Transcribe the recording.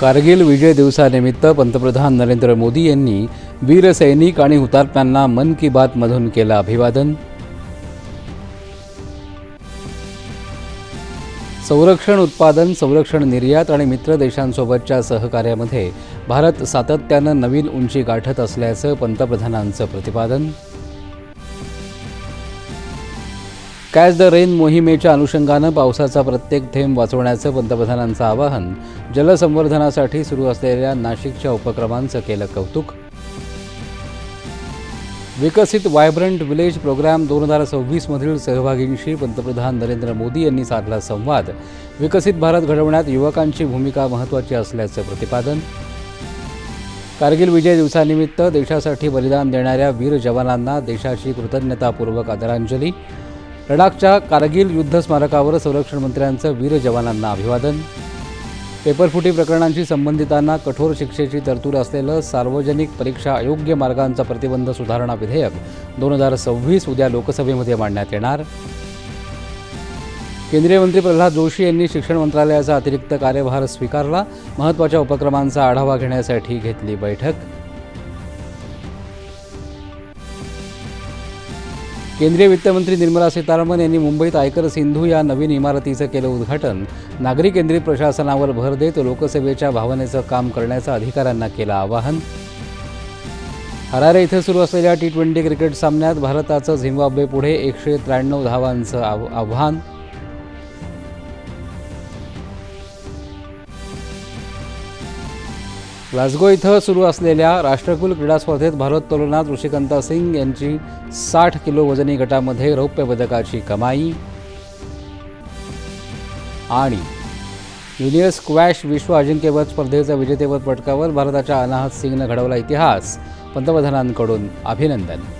कारगिल विजय दिवसानिमित्त पंतप्रधान नरेंद्र मोदी यांनी वीर सैनिक आणि हुतात्म्यांना मन की बातमधून केलं अभिवादन. संरक्षण उत्पादन, संरक्षण निर्यात आणि मित्र देशांसोबतच्या सहकार्यामध्ये भारत सातत्यानं नवीन उंची गाठत असल्याचं पंतप्रधानांचं प्रतिपादन. कॅच द रेन मोहिमेच्या अनुषंगानं पावसाचा प्रत्येक थेंब वाचवण्याचं पंतप्रधानांचं आवाहन. जलसंवर्धनासाठी सुरू असलेल्या नाशिकच्या उपक्रमांचं केलं कौतुक. विकसित व्हायब्रंट विलेज प्रोग्राम 2026 मधील सहभागींशी पंतप्रधान नरेंद्र मोदी यांनी साधला संवाद. विकसित भारत घडवण्यात युवकांची भूमिका महत्त्वाची असल्याचं प्रतिपादन. कारगिल विजय दिवसानिमित्त देशासाठी बलिदान देणाऱ्या वीर जवानांना देशाची कृतज्ञतापूर्वक आदरांजली. लडाखच्या कारगिल युद्ध स्मारकावर संरक्षण मंत्र्यांचं वीर जवानांना अभिवादन. पेपरफुटी प्रकरणांशी संबंधितांना कठोर शिक्षेची तरतूद असलेलं सार्वजनिक परीक्षा अयोग्य मार्गांचा प्रतिबंध सुधारणा विधेयक 2026 उद्या लोकसभेमध्ये मांडण्यात येणार. केंद्रीय मंत्री प्रल्हाद जोशी यांनी शिक्षण मंत्रालयाचा अतिरिक्त कार्यभार स्वीकारला. महत्त्वाच्या उपक्रमांचा आढावा घेण्यासाठी घेतली बैठक. केंद्रीय वित्तमंत्री निर्मला सीतारामन यांनी मुंबईत आयकर सिंधू या नवीन इमारतीचं केलं उद्घाटन. नागरी केंद्रित प्रशासनावर भर देत लोकसेवेच्या भावनेचं काम करण्याचं अधिकाऱ्यांना केलं आवाहन. हरारे इथं सुरू असलेल्या T20 क्रिकेट सामन्यात भारताचं झिम्बाब्वेपुढे 193 धावांचं आव्हान. ग्लासगो इथं सुरू असलेल्या राष्ट्रकुल क्रीडा स्पर्धेत भारोत्तोलनात ऋषिकांता सिंग यांची 60 किलो वजनी गटामध्ये रौप्य पदकाची कमाई. आणि ज्युनियर स्क्वॅश विश्व अजिंक्यपद स्पर्धेचं विजेतेपद पटकावत भारताच्या अनाहत सिंगनं घडवला इतिहास. पंतप्रधानांकडून अभिनंदन.